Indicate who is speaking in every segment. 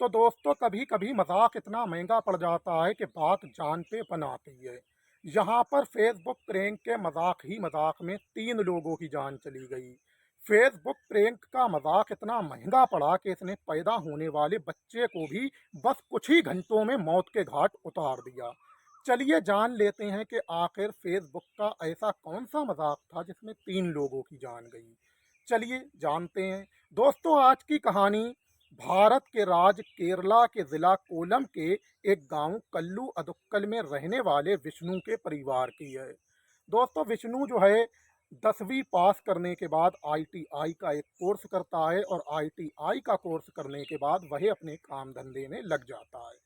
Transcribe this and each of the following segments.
Speaker 1: तो दोस्तों कभी कभी मजाक इतना महंगा पड़ जाता है कि बात जान पे बन आती है। यहाँ पर फेसबुक प्रैंक के मजाक ही मजाक में 3 लोगों की जान चली गई। फेसबुक प्रैंक का मजाक इतना महंगा पड़ा कि इसने पैदा होने वाले बच्चे को भी बस कुछ ही घंटों में मौत के घाट उतार दिया। चलिए जान लेते हैं कि आखिर फेसबुक का ऐसा कौन सा मजाक था जिसमें 3 लोगों की जान गई। चलिए जानते हैं। दोस्तों आज की कहानी भारत के राज्य केरला के जिला कोल्लम के एक गांव कल्लू अदुक्कल में रहने वाले विष्णु के परिवार की है। दोस्तों विष्णु जो है 10वीं पास करने के बाद आईटीआई का एक कोर्स करता है और आईटीआई का कोर्स करने के बाद वह अपने काम धंधे में लग जाता है।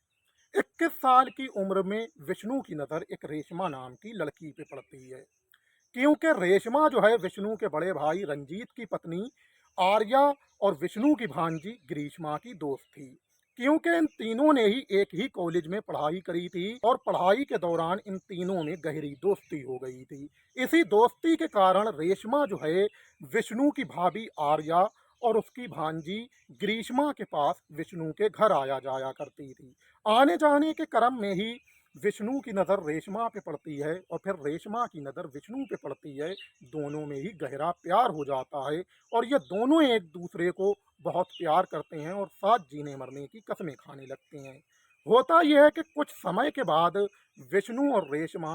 Speaker 1: 21 साल की उम्र में विष्णु की नज़र एक रेशमा नाम की लड़की पे पड़ती है, क्योंकि रेशमा जो है विष्णु के बड़े भाई रंजीत की पत्नी आर्या और विष्णु की भांजी ग्रीष्मा की दोस्त थी। क्योंकि इन तीनों ने ही एक ही कॉलेज में पढ़ाई करी थी और पढ़ाई के दौरान इन तीनों में गहरी दोस्ती हो गई थी। इसी दोस्ती के कारण रेशमा जो है विष्णु की भाभी आर्या और उसकी भांजी ग्रीष्मा के पास विष्णु के घर आया जाया करती थी। आने जाने के क्रम में ही विष्णु की नज़र रेशमा पे पड़ती है और फिर रेशमा की नज़र विष्णु पे पड़ती है। दोनों में ही गहरा प्यार हो जाता है और ये दोनों एक दूसरे को बहुत प्यार करते हैं और साथ जीने मरने की कस्में खाने लगते हैं। होता यह है कि कुछ समय के बाद विष्णु और रेशमा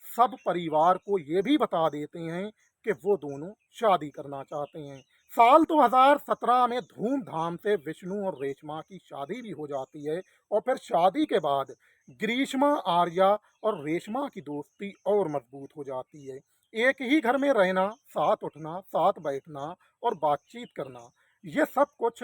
Speaker 1: सब परिवार को ये भी बता देते हैं कि वो दोनों शादी करना चाहते हैं। साल 2017 में धूमधाम से विष्णु और रेशमा की शादी भी हो जाती है और फिर शादी के बाद ग्रीष्मा आर्या और रेशमा की दोस्ती और मजबूत हो जाती है। एक ही घर में रहना, साथ उठना, साथ बैठना और बातचीत करना, ये सब कुछ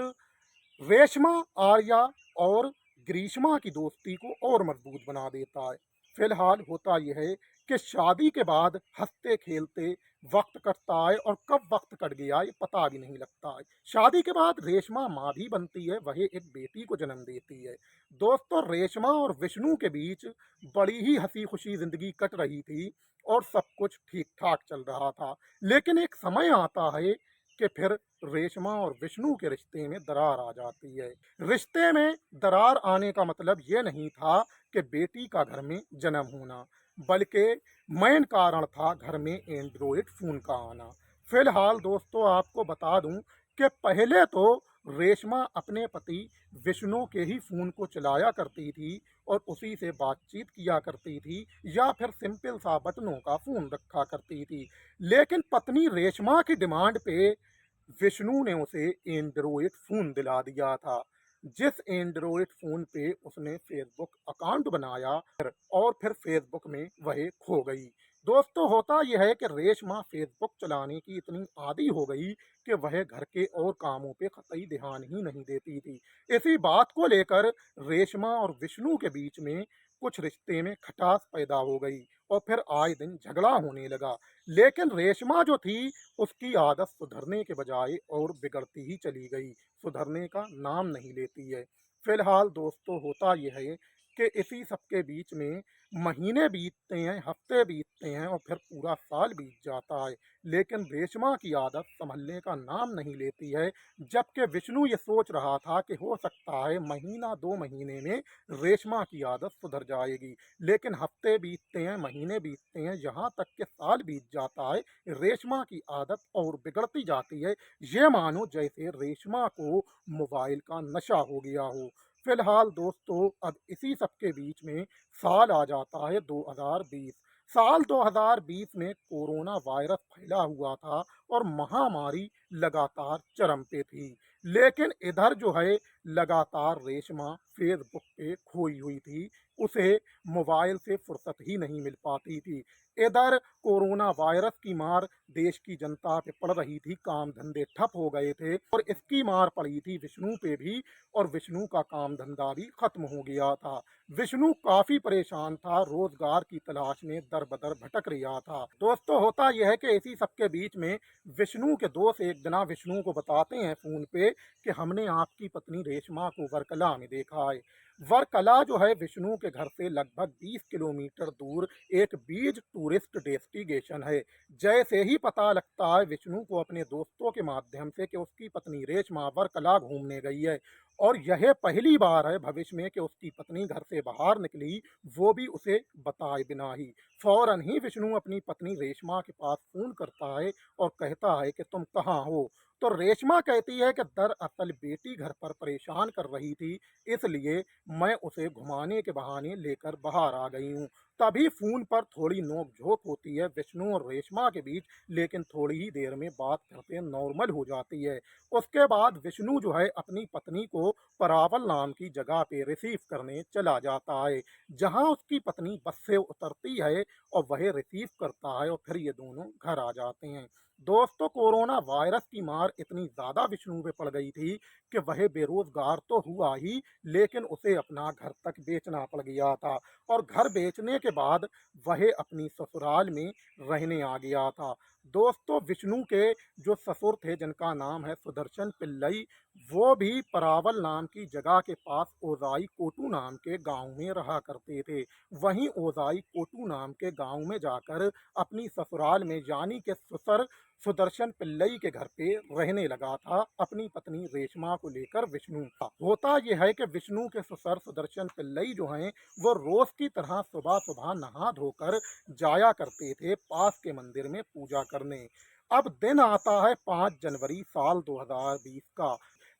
Speaker 1: रेशमा आर्या और ग्रीष्मा की दोस्ती को और मजबूत बना देता है। फिलहाल होता यह है कि शादी के बाद हंसते खेलते वक्त कटता है और कब वक्त कट गया ये पता भी नहीं लगता है। शादी के बाद रेशमा माँ भी बनती है, वह एक बेटी को जन्म देती है। दोस्तों रेशमा और विष्णु के बीच बड़ी ही हंसी खुशी जिंदगी कट रही थी और सब कुछ ठीक ठाक चल रहा था। लेकिन एक समय आता है कि फिर रेशमा और विष्णु के रिश्ते में दरार आ जाती है। रिश्ते में दरार आने का मतलब ये नहीं था कि बेटी का घर में जन्म होना, बल्कि मेन कारण था घर में एंड्रॉयड फ़ोन का आना। फिलहाल दोस्तों आपको बता दूं कि पहले तो रेशमा अपने पति विष्णु के ही फ़ोन को चलाया करती थी और उसी से बातचीत किया करती थी या फिर सिंपल सा बटनों का फ़ोन रखा करती थी। लेकिन पत्नी रेशमा की डिमांड पे विष्णु ने उसे एंड्रॉयड फ़ोन दिला दिया था, जिस एंड्रॉयड फ़ोन पे उसने फेसबुक अकाउंट बनाया और फिर फेसबुक में वह खो गई। दोस्तों होता यह है कि रेशमा फेसबुक चलाने की इतनी आदी हो गई कि वह घर के और कामों पे कतई ध्यान ही नहीं देती थी। इसी बात को लेकर रेशमा और विष्णु के बीच में कुछ रिश्ते में खटास पैदा हो गई और फिर आए दिन झगड़ा होने लगा। लेकिन रेशमा जो थी उसकी आदत सुधरने के बजाय और बिगड़ती ही चली गई, सुधरने का नाम नहीं लेती है। फिलहाल दोस्तों होता यह है कि इसी सब के बीच में महीने बीतते हैं, हफ्ते बीतते हैं और फिर पूरा साल बीत जाता है। लेकिन रेशमा की आदत संभलने का नाम नहीं लेती है, जबकि विष्णु ये सोच रहा था कि हो सकता है महीना 2 महीने में रेशमा की आदत सुधर जाएगी। लेकिन हफ्ते बीतते हैं, महीने बीतते हैं, यहाँ तक कि साल बीत जाता है, रेशमा की आदत और बिगड़ती जाती है। ये मानो जैसे रेशमा को मोबाइल का नशा हो गया हो। फिलहाल दोस्तों अब इसी सब के बीच में साल आ जाता है 2020। साल 2020 में कोरोना वायरस फैला हुआ था और महामारी लगातार चरम पे थी। लेकिन इधर जो है लगातार रेशमा फेसबुक पे खोई हुई थी, उसे मोबाइल से फुर्सत ही नहीं मिल पाती थी। इधर कोरोना वायरस की मार देश की जनता पे पड़ रही थी, काम धंधे ठप हो गए थे और इसकी मार पड़ी थी विष्णु पे भी और विष्णु का काम धंधा भी खत्म हो गया था। विष्णु काफी परेशान था, रोजगार की तलाश में दर बदर भटक रहा था। दोस्तों होता यह है कि इसी सबके बीच में विष्णु के दोस्त एक दिन विष्णु को बताते हैं फोन पे कि हमने आपकी पत्नी रेशमा को वर्कला में देखा है। वर्कला जो है विष्णु के घर से लगभग 20 किलोमीटर दूर एक बीच टूरिस्ट डेस्टिनेशन है। जैसे ही पता लगता है विष्णु को अपने दोस्तों के माध्यम से कि उसकी पत्नी रेशमा वर्कला घूमने गई है और यह पहली बार है भविष्य में कि उसकी पत्नी घर से बाहर निकली, वो भी उसे बताए बिना ही। फौरन ही विष्णु अपनी पत्नी रेशमा के पास फ़ोन करता है और कहता है कि तुम कहाँ हो? तो रेशमा कहती है कि दरअसल बेटी घर पर परेशान कर रही थी, इसलिए मैं उसे घुमाने के बहाने लेकर बाहर आ गई हूँ। तभी फ़ोन पर थोड़ी नोक-झोंक होती है विष्णु और रेशमा के बीच, लेकिन थोड़ी ही देर में बात करते नॉर्मल हो जाती है। उसके बाद विष्णु जो है अपनी पत्नी को परावल नाम की जगह पे रिसीव करने चला जाता है, जहां उसकी पत्नी बस से उतरती है और वह रिसीव करता है और फिर ये दोनों घर आ जाते हैं। दोस्तों, कोरोना वायरस की मार इतनी ज्यादा विष्णु पे पड़ गई थी कि वह बेरोजगार तो हुआ ही, लेकिन उसे अपना घर तक बेचना पड़ गया था और घर बेचने के बाद वह अपनी ससुराल में रहने आ गया था। दोस्तों, विष्णु के जो ससुर थे जिनका नाम है सुदर्शन पिल्लई, वो भी परावल नाम की जगह के पास ओजाई कोटू नाम के गांव में रहा करते थे। वहीं ओजाई कोटू नाम के गांव में जाकर अपनी ससुराल में यानी के ससुर सुदर्शन पिल्लई के घर पे रहने लगा था अपनी पत्नी रेशमा को लेकर विष्णु का। होता यह है कि विष्णु के ससुर सुदर्शन पिल्लई जो हैं वो रोज की तरह सुबह सुबह नहा धोकर जाया करते थे पास के मंदिर में पूजा करने। अब दिन आता है 5 जनवरी साल 2020 का।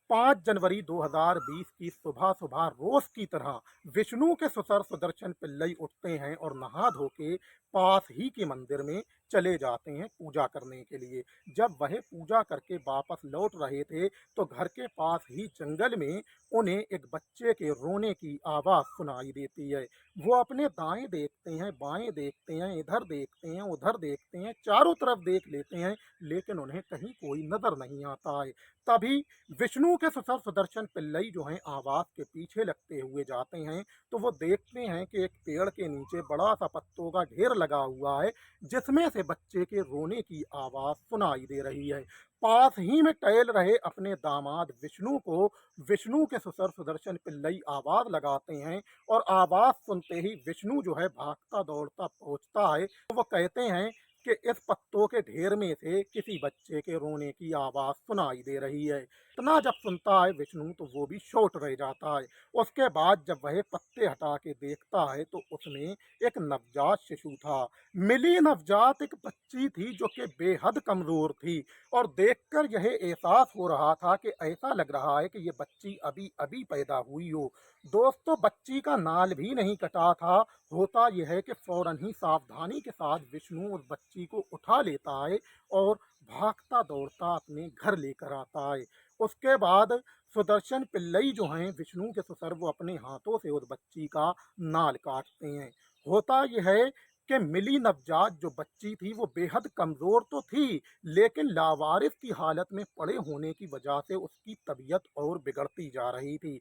Speaker 1: 5 जनवरी 2020 की सुबह सुबह रोज की तरह विष्णु के ससुर सुदर्शन पिल्लई उठते हैं और नहा धो के पास ही के मंदिर में चले जाते हैं पूजा करने के लिए। जब वह पूजा करके वापस लौट रहे थे तो घर के पास ही जंगल में उन्हें एक बच्चे के रोने की आवाज़ सुनाई देती है। वो अपने दाएं देखते हैं, बाएं देखते हैं, इधर देखते हैं, उधर देखते हैं, चारों तरफ देख लेते हैं, लेकिन उन्हें कहीं कोई नजर नहीं आता है। तभी विष्णु के ससुर सुदर्शन पिल्लई जो हैं आवाज़ के पीछे लगते हुए जाते हैं, तो वो देखते हैं कि एक पेड़ के नीचे बड़ा सा पत्तों का ढेर लगा हुआ है, जिसमें से बच्चे के रोने की आवाज़ सुनाई दे रही है। पास ही में टहल रहे अपने दामाद विष्णु को विष्णु के ससुर सुदर्शन पिल्लई आवाज़ लगाते हैं और आवाज़ सुनते ही विष्णु जो है भागता दौड़ता पहुंचता है। तो वो कहते हैं कि इस पत्तों के ढेर में से किसी बच्चे के रोने की आवाज़ सुनाई दे रही है। इतना जब सुनता है विष्णु तो वो भी शॉक रह जाता है। उसके बाद जब वह पत्ते हटा के देखता है तो उसमें एक नवजात शिशु था। मिली नवजात एक बच्ची थी जो कि बेहद कमज़ोर थी और देखकर यह एहसास हो रहा था कि ऐसा लग रहा है कि ये बच्ची अभी अभी पैदा हुई हो। दोस्तों, बच्ची का नाल भी नहीं कटा था। होता यह है कि फौरन ही सावधानी के साथ विष्णु उस बच्ची को उठा लेता है और भागता दौड़ता अपने घर लेकर आता है। उसके बाद सुदर्शन पिल्लई जो हैं विष्णु के ससुर, वो अपने हाथों से उस बच्ची का नाल काटते हैं। होता यह है कि मिली नवजात जो बच्ची थी वो बेहद कमज़ोर तो थी, लेकिन लावारिस की हालत में पड़े होने की वजह से उसकी तबीयत और बिगड़ती जा रही थी।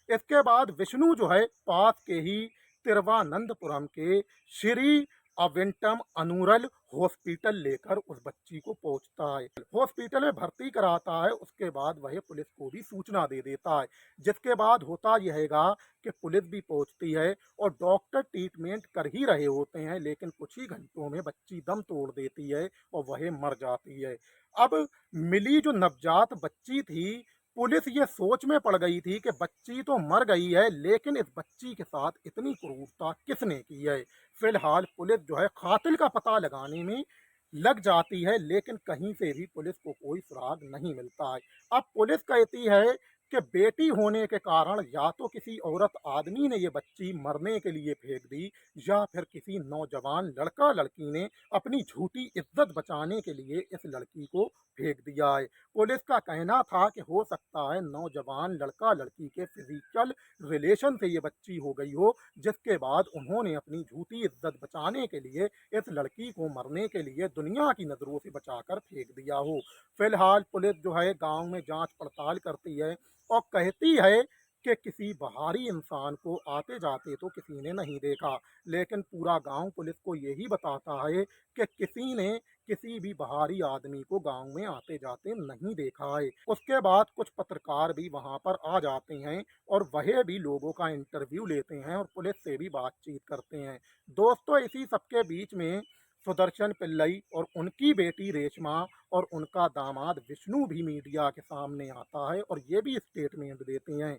Speaker 1: इसके बाद विष्णु जो है पास के ही तिरुवनंतपुरम के श्री अविंटम अनुरल हॉस्पिटल लेकर उस बच्ची को पहुंचता है। हॉस्पिटल में भर्ती कराता है। उसके बाद वह पुलिस को भी सूचना दे देता है, जिसके बाद होता यह हैगा कि पुलिस भी पहुंचती है और डॉक्टर ट्रीटमेंट कर ही रहे होते हैं, लेकिन कुछ ही घंटों में बच्ची दम तोड़ देती है और वह मर जाती है। अब मिली जो नवजात बच्ची थी, पुलिस ये सोच में पड़ गई थी कि बच्ची तो मर गई है, लेकिन इस बच्ची के साथ इतनी क्रूरता किसने की है। फिलहाल पुलिस जो है कातिल का पता लगाने में लग जाती है, लेकिन कहीं से भी पुलिस को कोई सुराग नहीं मिलता है। अब पुलिस कहती है कि बेटी होने के कारण या तो किसी औरत आदमी ने ये बच्ची मरने के लिए फेंक दी, या फिर किसी नौजवान लड़का लड़की ने अपनी झूठी इज्जत बचाने के लिए इस लड़की को फेंक दिया है। पुलिस का कहना था कि हो सकता है नौजवान लड़का लड़की के फिजिकल रिलेशन से ये बच्ची हो गई हो, जिसके बाद उन्होंने अपनी झूठी इज्जत बचाने के लिए इस लड़की को मरने के लिए दुनिया की नज़रों से बचाकर फेंक दिया हो। फिलहाल पुलिस जो है गांव में जांच पड़ताल करती है और कहती है कि किसी बाहरी इंसान को आते जाते तो किसी ने नहीं देखा, लेकिन पूरा गांव पुलिस को यही बताता है कि किसी ने किसी भी बाहरी आदमी को गांव में आते जाते नहीं देखा है। उसके बाद कुछ पत्रकार भी वहां पर आ जाते हैं और वह भी लोगों का इंटरव्यू लेते हैं और पुलिस से भी बातचीत करते हैं। दोस्तों, इसी सबके बीच में सुदर्शन पिल्लई और उनकी बेटी रेशमा और उनका दामाद विष्णु भी मीडिया के सामने आता है और ये भी स्टेटमेंट देते हैं।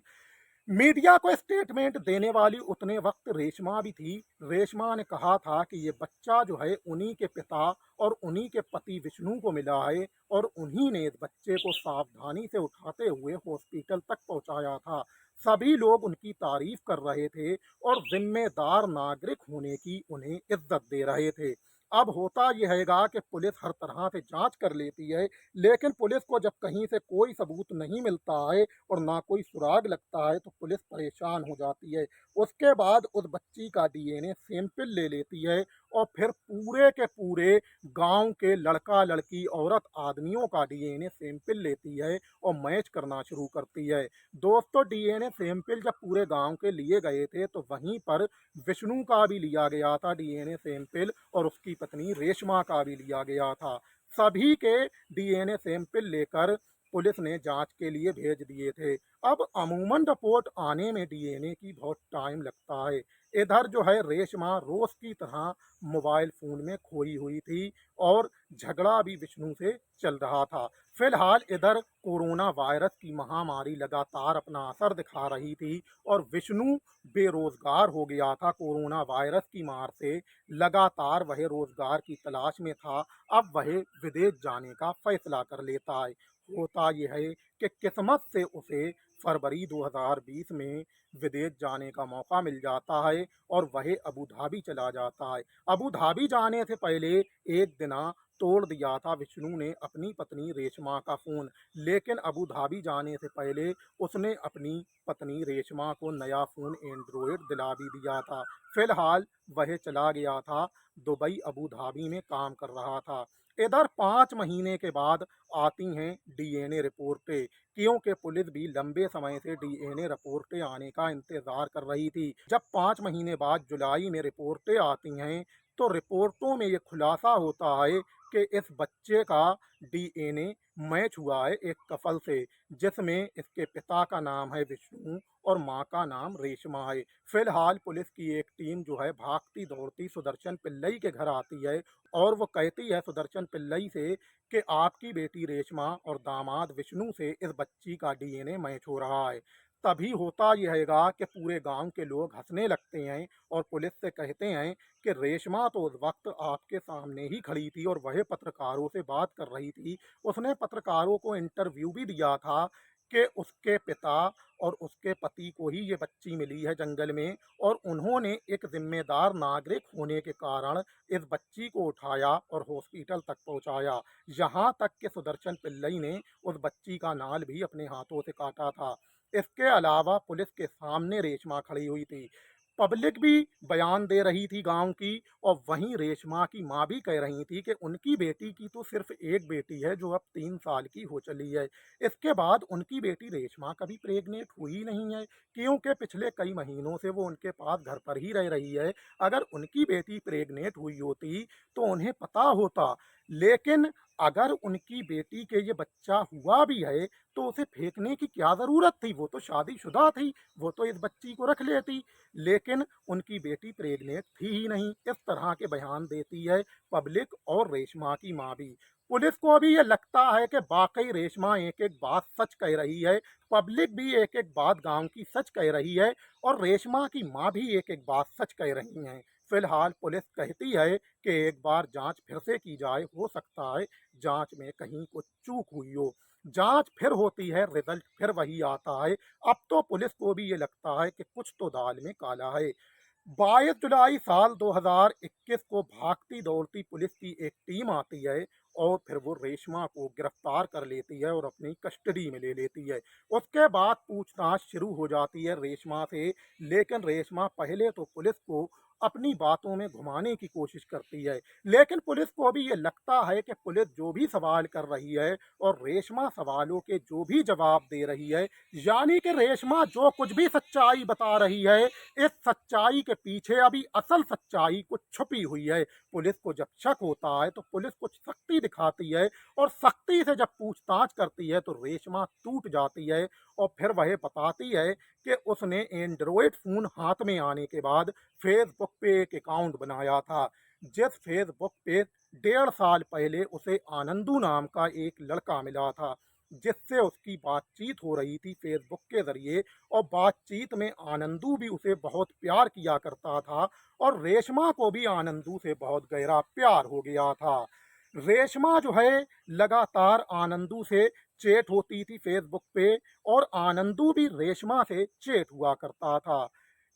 Speaker 1: मीडिया को स्टेटमेंट देने वाली उतने वक्त रेशमा भी थी। रेशमा ने कहा था कि ये बच्चा जो है उन्हीं के पिता और उन्हीं के पति विष्णु को मिला है और उन्हीं ने इस बच्चे को सावधानी से उठाते हुए हॉस्पिटल तक पहुंचाया था। सभी लोग उनकी तारीफ कर रहे थे और जिम्मेदार नागरिक होने की उन्हें इज्जत दे रहे थे। अब होता यह हैगा कि पुलिस हर तरह से जांच कर लेती है, लेकिन पुलिस को जब कहीं से कोई सबूत नहीं मिलता है और ना कोई सुराग लगता है तो पुलिस परेशान हो जाती है। उसके बाद उस बच्ची का डीएनए सैंपल ले लेती है और फिर पूरे के पूरे गांव के लड़का लड़की औरत आदमियों का डीएनए सैंपल लेती है और मैच करना शुरू करती है। दोस्तों, डीएनए सैंपल जब पूरे गांव के लिए गए थे तो वहीं पर विष्णु का भी लिया गया था डीएनए सैंपल और उसकी पत्नी रेशमा का भी लिया गया था। सभी के डीएनए सैंपल लेकर पुलिस ने जांच के लिए भेज दिए थे। अब अमूमन रिपोर्ट आने में डीएनए की बहुत टाइम लगता है। इधर जो है रेशमा रोज की तरह मोबाइल फोन में खोई हुई थी और झगड़ा भी विष्णु से चल रहा था। फिलहाल इधर कोरोना वायरस की महामारी लगातार अपना असर दिखा रही थी और विष्णु बेरोजगार हो गया था कोरोना वायरस की मार से। लगातार वह रोजगार की तलाश में था। अब वह विदेश जाने का फैसला कर लेता है। होता यह है कि किस्मत से उसे फरवरी 2020 में विदेश जाने का मौका मिल जाता है और वह अबू धाबी चला जाता है। अबू धाबी जाने से पहले एक दिन तोड़ दिया था विष्णु ने अपनी पत्नी रेशमा का फोन, लेकिन अबू धाबी जाने से पहले उसने अपनी पत्नी रेशमा को नया फोन एंड्रॉयड दिला भी दिया था। फिलहाल वह चला गया था दुबई, अबू धाबी में काम कर रहा था। इधर 5 महीने के बाद आती हैं डीएनए रिपोर्टें, क्योंकि पुलिस भी लंबे समय से डीएनए रिपोर्टें आने का इंतजार कर रही थी। जब 5 महीने बाद जुलाई में रिपोर्टें आती हैं तो रिपोर्टों में ये खुलासा होता है कि इस बच्चे का डीएनए मैच हुआ है एक कपल से, जिसमें इसके पिता का नाम है विष्णु और मां का नाम रेशमा है। फिलहाल पुलिस की एक टीम जो है भागती दौड़ती सुदर्शन पिल्लई के घर आती है और वो कहती है सुदर्शन पिल्लई से कि आपकी बेटी रेशमा और दामाद विष्णु से इस बच्ची का डीएनए मैच हो रहा है। तभी होता यह हैगा कि पूरे गांव के लोग हंसने लगते हैं और पुलिस से कहते हैं कि रेशमा तो उस वक्त आपके सामने ही खड़ी थी और वह पत्रकारों से बात कर रही थी। उसने पत्रकारों को इंटरव्यू भी दिया था कि उसके पिता और उसके पति को ही ये बच्ची मिली है जंगल में और उन्होंने एक जिम्मेदार नागरिक होने के कारण इस बच्ची को उठाया और हॉस्पिटल तक पहुंचाया। यहाँ तक कि सुदर्शन पिल्लई ने उस बच्ची का नाल भी अपने हाथों से काटा था। इसके अलावा पुलिस के सामने रेशमा खड़ी हुई थी। पब्लिक भी बयान दे रही थी गांव की और वहीं रेशमा की मां भी कह रही थी कि उनकी बेटी की तो सिर्फ एक बेटी है जो अब 3 साल की हो चली है। इसके बाद उनकी बेटी रेशमा कभी प्रेग्नेंट हुई नहीं है, क्योंकि पिछले कई महीनों से वो उनके पास घर पर ही रह रही है। अगर उनकी बेटी प्रेग्नेंट हुई होती तो उन्हें पता होता, लेकिन अगर उनकी बेटी के ये बच्चा हुआ भी है तो उसे फेंकने की क्या ज़रूरत थी? वो तो शादीशुदा थी, वो तो इस बच्ची को रख लेती। लेकिन उनकी बेटी प्रेग्नेंट थी ही नहीं। इस तरह के बयान देती है पब्लिक और रेशमा की माँ भी। पुलिस को अभी ये लगता है कि वाकई रेशमा एक एक बात सच कह रही है, पब्लिक भी एक एक बात गांव की सच कह रही है और रेशमा की माँ भी एक एक बात सच कह रही हैं। फिलहाल पुलिस कहती है कि एक बार जांच फिर से की जाए, हो सकता है जांच में कहीं कुछ चूक हुई हो। जांच फिर होती है, रिजल्ट फिर वही आता है। अब तो पुलिस को भी ये लगता है कि कुछ तो दाल में काला है। 22 जुलाई साल 2021 को भागती दौड़ती पुलिस की एक टीम आती है और फिर वो रेशमा को गिरफ्तार कर लेती है और अपनी कस्टडी में ले लेती है। उसके बाद पूछताछ शुरू हो जाती है रेशमा से, लेकिन रेशमा पहले तो पुलिस को अपनी बातों में घुमाने की कोशिश करती है। लेकिन पुलिस को भी ये लगता है कि पुलिस जो भी सवाल कर रही है और रेशमा सवालों के जो भी जवाब दे रही है, यानी कि रेशमा जो कुछ भी सच्चाई बता रही है, इस सच्चाई के पीछे अभी असल सच्चाई कुछ छुपी हुई है। पुलिस को जब शक होता है तो पुलिस कुछ सख्ती दिखाती है और सख्ती से जब पूछताछ करती है तो रेशमा टूट जाती है और फिर वह बताती है कि उसने एंड्रॉयड फ़ोन हाथ में आने के बाद फेसबुक पे एक अकाउंट बनाया था। जिस फेसबुक पे 1.5 साल पहले उसे आनंदू नाम का एक लड़का मिला था, जिससे उसकी बातचीत हो रही थी फेसबुक के ज़रिए। और बातचीत में आनंदू भी उसे बहुत प्यार किया करता था और रेशमा को भी आनंदू से बहुत गहरा प्यार हो गया था। रेशमा जो है लगातार आनंदू से चैट होती थी फेसबुक पे और आनंदू भी रेशमा से चैट हुआ करता था।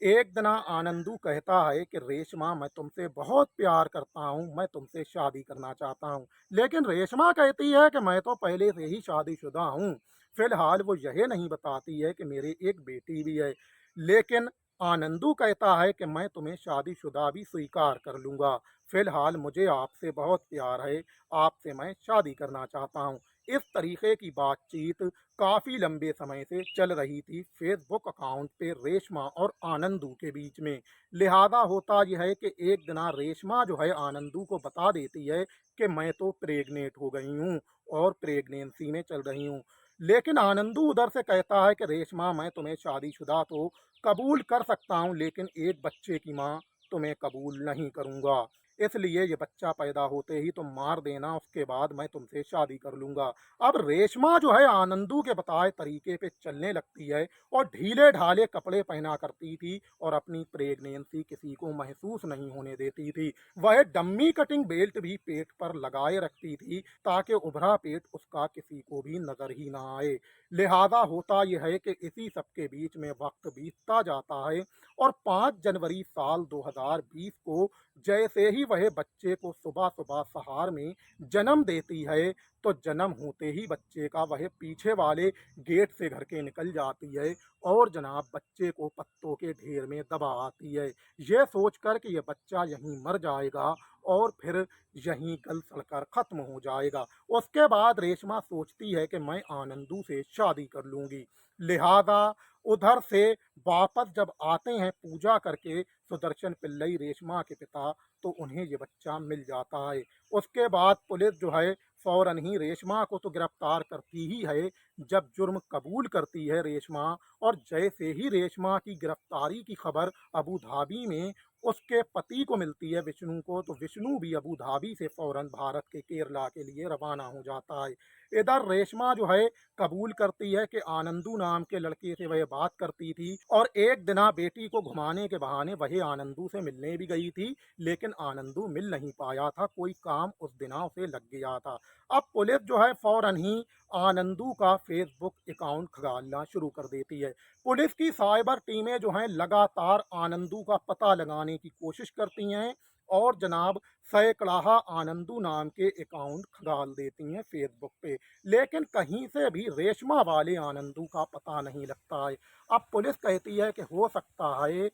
Speaker 1: एक दिन आनंदू कहता है कि रेशमा, मैं तुमसे बहुत प्यार करता हूँ, मैं तुमसे शादी करना चाहता हूँ। लेकिन रेशमा कहती है कि मैं तो पहले से ही शादीशुदा हूँ। फिलहाल वो यह नहीं बताती है कि मेरी एक बेटी भी है। लेकिन आनंदू कहता है कि मैं तुम्हें शादीशुदा भी स्वीकार कर लूँगा। फिलहाल मुझे आपसे बहुत प्यार है, आपसे मैं शादी करना चाहता हूँ। इस तरीके की बातचीत काफ़ी लंबे समय से चल रही थी फेसबुक अकाउंट पे रेशमा और आनंदू के बीच में। लिहाजा होता यह है कि एक दिन रेशमा जो है आनंदू को बता देती है कि मैं तो प्रेग्नेंट हो गई हूँ और प्रेगनेंसी में चल रही हूँ। लेकिन आनंदू उधर से कहता है कि रेशमा, मैं तुम्हें शादीशुदा तो कबूल कर सकता हूँ, लेकिन एक बच्चे की माँ तुम्हें कबूल नहीं करूँगा। इसलिए ये बच्चा पैदा होते ही तुम मार देना, उसके बाद मैं तुमसे शादी कर लूँगा। अब रेशमा जो है आनंदू के बताए तरीके पे चलने लगती है और ढीले ढाले कपड़े पहना करती थी और अपनी प्रेगनेंसी किसी को महसूस नहीं होने देती थी। वह डम्मी कटिंग बेल्ट भी पेट पर लगाए रखती थी ताकि उभरा पेट उसका किसी को भी नजर ही ना आए। लिहाजा होता यह है कि इसी सब के बीच में वक्त बीतता जाता है और 5 जनवरी साल 2020 को जैसे ही वह बच्चे को सुबह सुबह सहार में जन्म देती है, तो जन्म होते ही बच्चे का वह पीछे वाले गेट से घर के निकल जाती है और जनाब बच्चे को पत्तों के ढेर में दबा आती है, ये सोचकर कि यह बच्चा यहीं मर जाएगा और फिर यहीं गल सड़कर खत्म हो जाएगा। उसके बाद रेशमा सोचती है कि मैं आनंदू से शादी कर लूंगी। लिहाजा उधर से वापस जब आते हैं पूजा करके सुदर्शन पिल्लई रेशमा के पिता, तो उन्हें ये बच्चा मिल जाता है। उसके बाद पुलिस जो है फौरन ही रेशमा को तो गिरफ्तार करती ही है। जब जुर्म कबूल करती है रेशमा और जैसे ही रेशमा की गिरफ्तारी की खबर अबू धाबी में उसके पति को मिलती है विष्णु को, तो विष्णु भी अबू धाबी से फौरन भारत के केरला के लिए रवाना हो जाता है। इधर रेशमा जो है कबूल करती है कि आनंदू नाम के लड़के से वह बात करती थी और एक दिना बेटी को घुमाने के बहाने वह आनंदू से मिलने भी गई थी, लेकिन आनंदू मिल नहीं पाया था, कोई काम उस दिना उसे लग गया था। अब पुलिस जो है फौरन ही आनंदू का फेसबुक अकाउंट खंगालना शुरू कर देती है। पुलिस की साइबर टीमें जो हैं लगातार आनंदू का पता लगाने की कोशिश करती हैं और जनाब सैकड़ाहा आनंदू नाम के अकाउंट खंगाल देती हैं फेसबुक पे, लेकिन कहीं से भी रेशमा वाले आनंदू का पता नहीं लगता है। अब पुलिस कहती है कि हो सकता है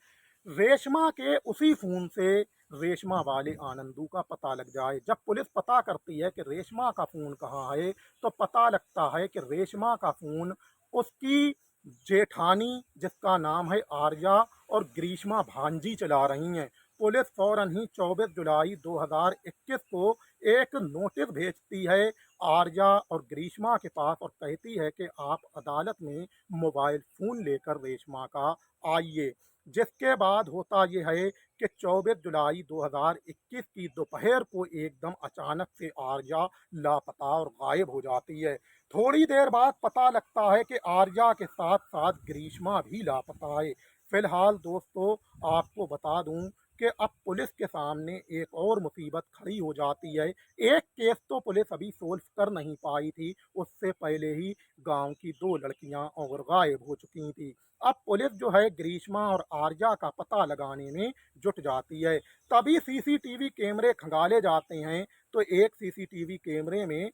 Speaker 1: रेशमा के उसी फ़ोन से रेशमा वाले आनंदू का पता लग जाए। जब पुलिस पता करती है कि रेशमा का फ़ोन कहाँ है, तो पता लगता है कि रेशमा का फ़ोन उसकी जेठानी, जिसका नाम है आर्या, और ग्रीष्मा भांजी चला रही हैं। पुलिस फ़ौरन ही 24 जुलाई 2021 को एक नोटिस भेजती है आर्या और ग्रीष्मा के पास और कहती है कि आप अदालत में मोबाइल फ़ोन लेकर रेशमा का आइए। जिसके बाद होता ये है कि 24 जुलाई 2021 की दोपहर को एकदम अचानक से आर्या लापता और गायब हो जाती है। थोड़ी देर बाद पता लगता है कि आर्या के साथ साथ ग्रीष्मा भी लापता है। फिलहाल दोस्तों आपको बता दूं कि अब पुलिस के सामने एक और मुसीबत खड़ी हो जाती है। एक केस तो पुलिस अभी सोल्व कर नहीं पाई थी, उससे पहले ही गांव की 2 लड़कियां और गायब हो चुकी थी। अब पुलिस जो है ग्रीष्मा और आर्या का पता लगाने में जुट जाती है। तभी सीसीटीवी कैमरे खंगाले जाते हैं, तो एक सीसीटीवी कैमरे में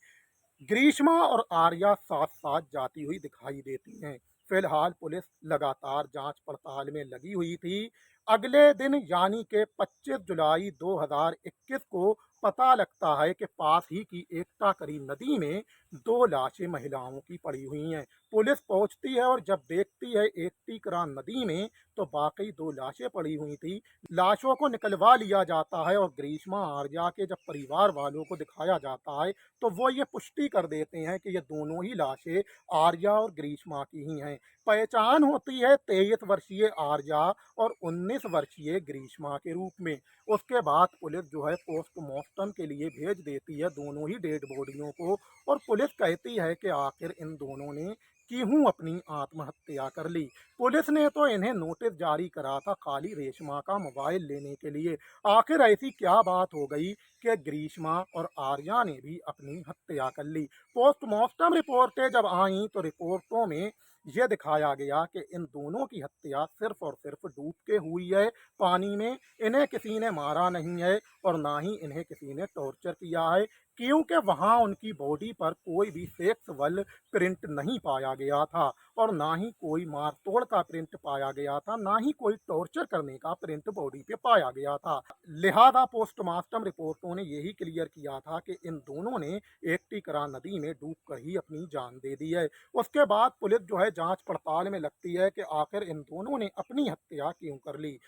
Speaker 1: ग्रीष्मा और आर्या साथ साथ जाती हुई दिखाई देती हैं। फिलहाल पुलिस लगातार जांच पड़ताल में लगी हुई थी। अगले दिन यानी कि 25 जुलाई 2021 को पता लगता है कि पास ही की एकता करी नदी में 2 लाशें महिलाओं की पड़ी हुई हैं। पुलिस पहुंचती है और जब देखती है एकती करा नदी में, तो वाकई 2 लाशें पड़ी हुई थी। लाशों को निकलवा लिया जाता है और ग्रीष्मा आर्या के जब परिवार वालों को दिखाया जाता है, तो वो ये पुष्टि कर देते हैं कि ये दोनों ही लाशें आर्या और ग्रीष्मा की ही हैं। पहचान होती है 23 वर्षीय आर्या और 19 वर्षीय ग्रीष्मा के रूप में। उसके बाद पुलिस जो है पोस्टमार्टम के लिए भेज देती है दोनों ही डेड बॉडियों को, और पुलिस कहती है कि आखिर इन दोनों ने क्यों अपनी आत्महत्या कर ली। पुलिस ने तो इन्हें नोटिस जारी करा था खाली रेशमा का मोबाइल लेने के लिए। आखिर ऐसी क्या बात हो गई कि ग्रीष्मा और आर्या ने भी अपनी हत्या कर ली। पोस्टमार्टम रिपोर्टें जब आईं तो रिपोर्टों में यह दिखाया गया कि इन दोनों की हत्या सिर्फ और सिर्फ डूब के हुई है पानी में। इन्हें किसी ने मारा नहीं है और ना ही इन्हें किसी ने टॉर्चर किया है, क्योंकि वहां उनकी बॉडी पर कोई भी सेक्सुअल प्रिंट नहीं पाया गया था और ना ही कोई मारतोड़ का प्रिंट पाया गया था, ना ही कोई टॉर्चर करने का प्रिंट बॉडी पे पाया गया था। लिहाजा पोस्टमार्टम रिपोर्टों ने यही क्लियर किया था कि इन दोनों ने एक टीकरा नदी में डूबकर ही अपनी जान दे दी है। उसके बाद पुलिस जो है जांच पड़ताल में लगती है कि आखिर इन दोनों ने अपनी हत्या क्यों कर ली।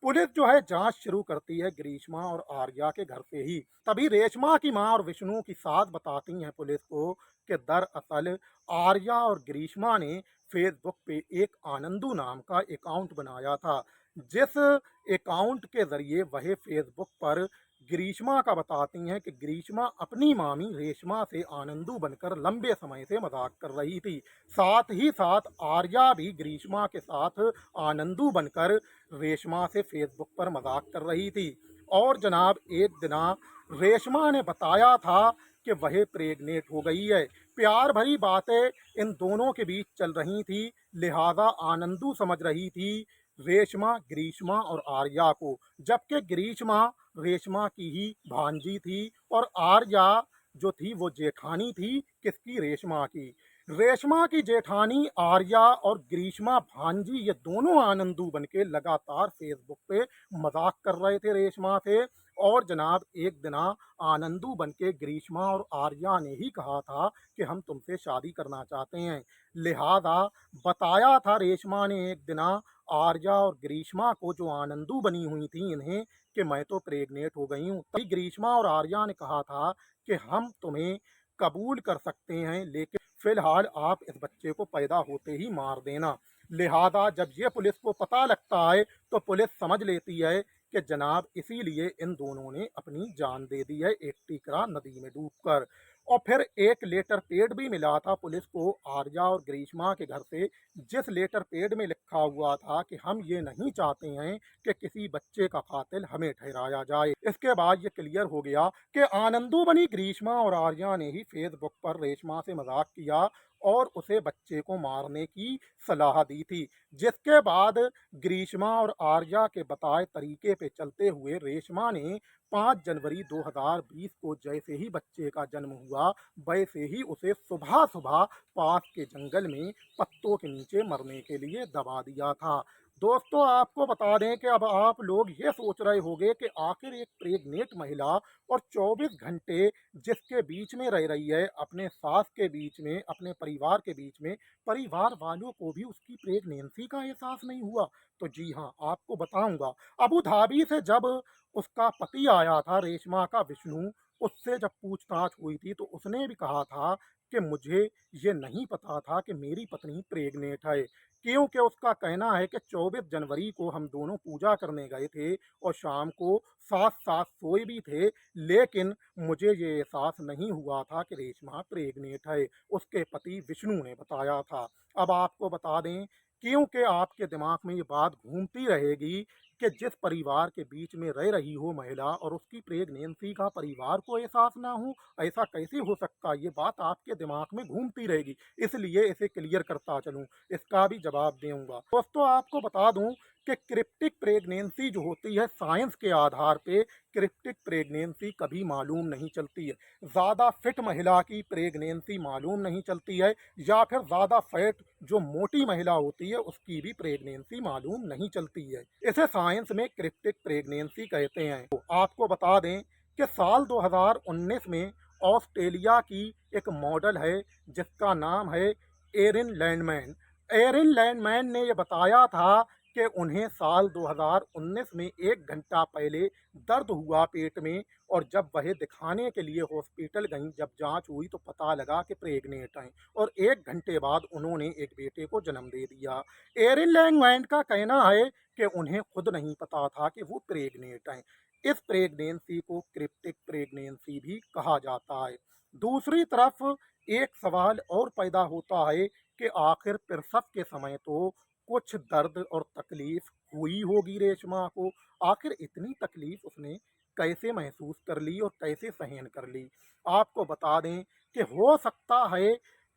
Speaker 1: पुलिस जो है जांच शुरू करती है ग्रीष्मा और आर्या के घर से ही। तभी रेशमा की मां और विष्णु की सास बताती हैं पुलिस को कि दरअसल आर्या और ग्रीष्मा ने फेसबुक पे एक आनंदू नाम का अकाउंट बनाया था, जिस अकाउंट के जरिए वह फेसबुक पर ग्रीष्मा का बताती हैं कि ग्रीष्मा अपनी मामी रेशमा से आनंदू बनकर लंबे समय से मजाक कर रही थी। साथ ही साथ आर्या भी ग्रीष्मा के साथ आनंदू बनकर रेशमा से फेसबुक पर मजाक कर रही थी। और जनाब एक दिना रेशमा ने बताया था कि वह प्रेग्नेंट हो गई है। प्यार भरी बातें इन दोनों के बीच चल रही थी, लिहाजा आनंदू समझ रही थी रेशमा ग्रीष्मा और आर्या को, जबकि ग्रीष्मा रेशमा की ही भांजी थी और आर्या जो थी वो जेठानी थी किसकी, रेशमा की। रेशमा की जेठानी आर्या और ग्रीष्मा भांजी ये दोनों आनंदू बनके लगातार फेसबुक पे मजाक कर रहे थे रेशमा से। और जनाब एक दिना आनंदू बनके ग्रीष्मा और आर्या ने ही कहा था कि हम तुमसे शादी करना चाहते हैं। लिहाजा बताया था रेशमा ने एक दिना आर्या और ग्रीष्मा को, जो आनंदू बनी हुई थी इन्हें, कि मैं तो प्रेग्नेंट हो गई हूँ। तभी ग्रीष्मा और आर्या ने कहा था कि हम तुम्हें कबूल कर सकते हैं, लेकिन फिलहाल आप इस बच्चे को पैदा होते ही मार देना। लिहाजा जब ये पुलिस को पता लगता है तो पुलिस समझ लेती है कि जनाब इसीलिए इन दोनों ने अपनी जान दे दी है एक टीकरा नदी में डूबकर। और फिर एक लेटर पेड भी मिला था पुलिस को आर्या और ग्रीष्मा के घर से, जिस लेटर पेड में लिखा हुआ था कि हम ये नहीं चाहते हैं कि किसी बच्चे का कातिल हमें ठहराया जाए। इसके बाद ये क्लियर हो गया कि आनंदू बनी ग्रीष्मा और आर्या ने ही फेसबुक पर रेशमा से मजाक किया और उसे बच्चे को मारने की सलाह दी थी। जिसके बाद ग्रीष्मा और आर्या के बताए तरीके पे चलते हुए रेशमा ने 5 जनवरी 2020 को जैसे ही बच्चे का जन्म हुआ वैसे ही उसे सुबह सुबह पास के जंगल में पत्तों के नीचे मरने के लिए दबा दिया था। दोस्तों आपको बता दें कि अब आप लोग ये सोच रहे होंगे कि आखिर एक प्रेग्नेंट महिला और 24 घंटे जिसके बीच में रह रही है अपने सास के बीच में, अपने परिवार के बीच में, परिवार वालों को भी उसकी प्रेगनेंसी का एहसास नहीं हुआ। तो जी हाँ, आपको बताऊंगा, अबू धाबी से जब उसका पति आया था रेशमा का विष्णु, उससे जब पूछताछ हुई थी तो उसने भी कहा था कि मुझे ये नहीं पता था कि मेरी पत्नी प्रेग्नेंट है, क्योंकि उसका कहना है कि 24 जनवरी को हम दोनों पूजा करने गए थे और शाम को साथ साथ सोए भी थे, लेकिन मुझे ये एहसास नहीं हुआ था कि रेशमा प्रेग्नेंट है। उसके पति विष्णु ने बताया था। अब आपको बता दें, क्योंकि आपके दिमाग में ये बात घूमती रहेगी कि जिस परिवार के बीच में रह रही हो महिला और उसकी प्रेगनेंसी का परिवार को एहसास ना हो, ऐसा कैसे हो सकता है, ये बात आपके दिमाग में घूमती रहेगी। इसलिए इसे क्लियर करता चलूं, इसका भी जवाब दूंगा। दोस्तों आपको बता दूं कि क्रिप्टिक प्रेगनेंसी जो होती है साइंस के आधार पे, क्रिप्टिक प्रेगनेंसी कभी मालूम नहीं चलती है। ज़्यादा फिट महिला की प्रेगनेंसी मालूम नहीं चलती है, या फिर ज़्यादा फैट जो मोटी महिला होती है उसकी भी प्रेगनेंसी मालूम नहीं चलती है। इसे साइंस में क्रिप्टिक प्रेगनेंसी कहते हैं। तो आपको बता दें कि साल 2019 में ऑस्ट्रेलिया की एक मॉडल है जिसका नाम है एरिन लैंडमैन। एरिन लैंडमैन ने यह बताया था कि कि उन्हें साल 2019 में 1 घंटा पहले दर्द हुआ पेट में, और जब वह दिखाने के लिए हॉस्पिटल गईं, जब जांच हुई तो पता लगा कि प्रेग्नेंट हैं, और 1 घंटे बाद उन्होंने एक बेटे को जन्म दे दिया। एरिन लैंगमैन का कहना है कि उन्हें खुद नहीं पता था कि वो प्रेग्नेंट हैं। इस प्रेगनेंसी को क्रिप्टिक प्रेगनेंसी भी कहा जाता है। दूसरी तरफ एक सवाल और पैदा होता है कि आखिर प्रसव के समय तो कुछ दर्द और तकलीफ हुई होगी रेशमा को। आखिर इतनी तकलीफ उसने कैसे महसूस कर ली और कैसे सहन कर ली। आपको बता दें कि हो सकता है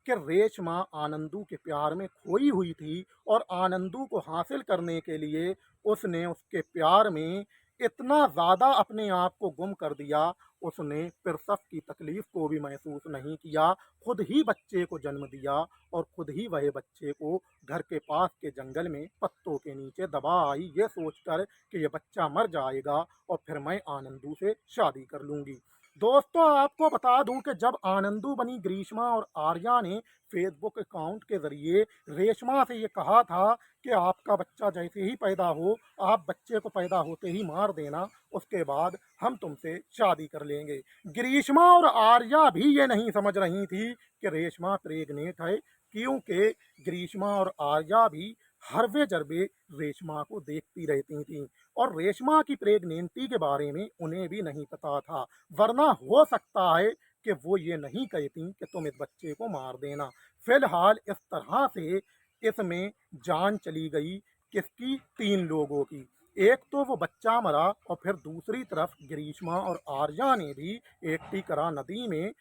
Speaker 1: कि रेशमा आनंदू के प्यार में खोई हुई थी, और आनंदू को हासिल करने के लिए उसने उसके प्यार में इतना ज़्यादा अपने आप को गुम कर दिया, उसने प्रसव की तकलीफ को भी महसूस नहीं किया, खुद ही बच्चे को जन्म दिया, और खुद ही वह बच्चे को घर के पास के जंगल में पत्तों के नीचे दबा आई, ये सोचकर कि ये बच्चा मर जाएगा और फिर मैं आनंदू से शादी कर लूँगी। दोस्तों, आपको बता दूं कि जब आनंदू बनी ग्रीष्मा और आर्या ने फेसबुक अकाउंट के ज़रिए रेशमा से ये कहा था कि आपका बच्चा जैसे ही पैदा हो, आप बच्चे को पैदा होते ही मार देना, उसके बाद हम तुमसे शादी कर लेंगे। ग्रीष्मा और आर्या भी ये नहीं समझ रही थी कि रेशमा प्रेग्नेंट है, क्योंकि ग्रीष्मा और आर्या भी हरवे जरबे रेशमा को देखती रहती थीं, और रेशमा की प्रेगनेंसी के बारे में उन्हें भी नहीं पता था। वरना हो सकता है कि वो ये नहीं कहती कि तुम इस बच्चे को मार देना। फिलहाल इस तरह से इसमें जान चली गई किसकी, 3 लोगों की। एक तो वो बच्चा मरा, और फिर दूसरी तरफ ग्रीष्मा और आर्या ने भी एक टीकरा नदी में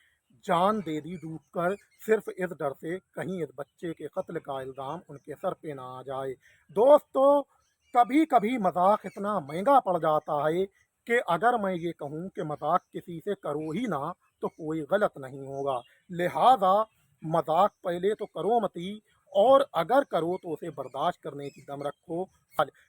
Speaker 1: जान दे दी डूबकर, सिर्फ इस डर से कहीं इस बच्चे के कत्ल का इल्ज़ाम उनके सर पे ना आ जाए। दोस्तों, कभी कभी मजाक इतना महंगा पड़ जाता है कि अगर मैं ये कहूँ कि मजाक किसी से करो ही ना तो कोई गलत नहीं होगा। लिहाजा मजाक पहले तो करो मती, और अगर करो तो उसे बर्दाश्त करने की दम रखो।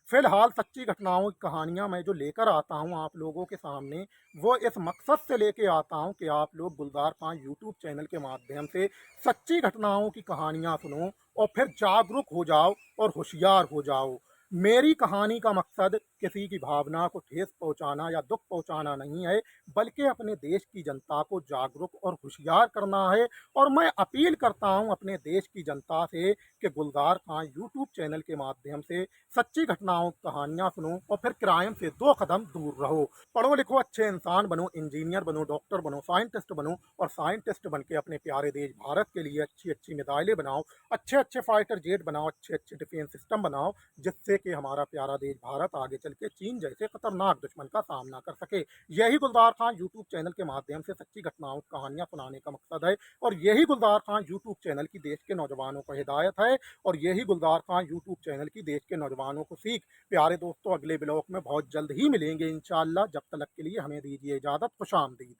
Speaker 1: फिलहाल सच्ची घटनाओं की कहानियाँ मैं जो लेकर आता हूँ आप लोगों के सामने, वो इस मकसद से लेके आता हूँ कि आप लोग गुलजार खान यूट्यूब चैनल के माध्यम से सच्ची घटनाओं की कहानियाँ सुनो, और फिर जागरूक हो जाओ और होशियार हो जाओ। मेरी कहानी का मकसद किसी की भावना को ठेस पहुंचाना या दुख पहुंचाना नहीं है, बल्कि अपने देश की जनता को जागरूक और होशियार करना है। और मैं अपील करता हूं अपने देश की जनता से कि गुलजार खान यूट्यूब चैनल के माध्यम से सच्ची घटनाओं की कहानियां सुनो, और फिर क्राइम से 2 कदम दूर रहो। पढ़ो लिखो, अच्छे इंसान बनो, इंजीनियर बनो, डॉक्टर बनो, साइंटिस्ट बनो, और साइंटिस्ट बन के अपने प्यारे देश भारत के लिए अच्छी अच्छी मिसाइलें बनाओ, अच्छे अच्छे फाइटर जेट बनाओ, अच्छे अच्छे डिफेंस सिस्टम बनाओ, जिससे कि हमारा प्यारा देश भारत आगे चल के चीन जैसे खतरनाक दुश्मन का सामना कर सके। यही गुलजार खान यूट्यूब चैनल के माध्यम से सच्ची घटनाओं कहानियां सुनाने का मकसद है, और यही गुलजार खान यूट्यूब चैनल की देश के नौजवानों को हिदायत है, और यही गुलजार खान यूट्यूब चैनल की देश के नौजवानों को सीख। प्यारे दोस्तों, अगले ब्लॉग में बहुत जल्द ही मिलेंगे इंशाअल्लाह। जब तक के लिए हमें दीजिए इजाज़त। खुशामदीद।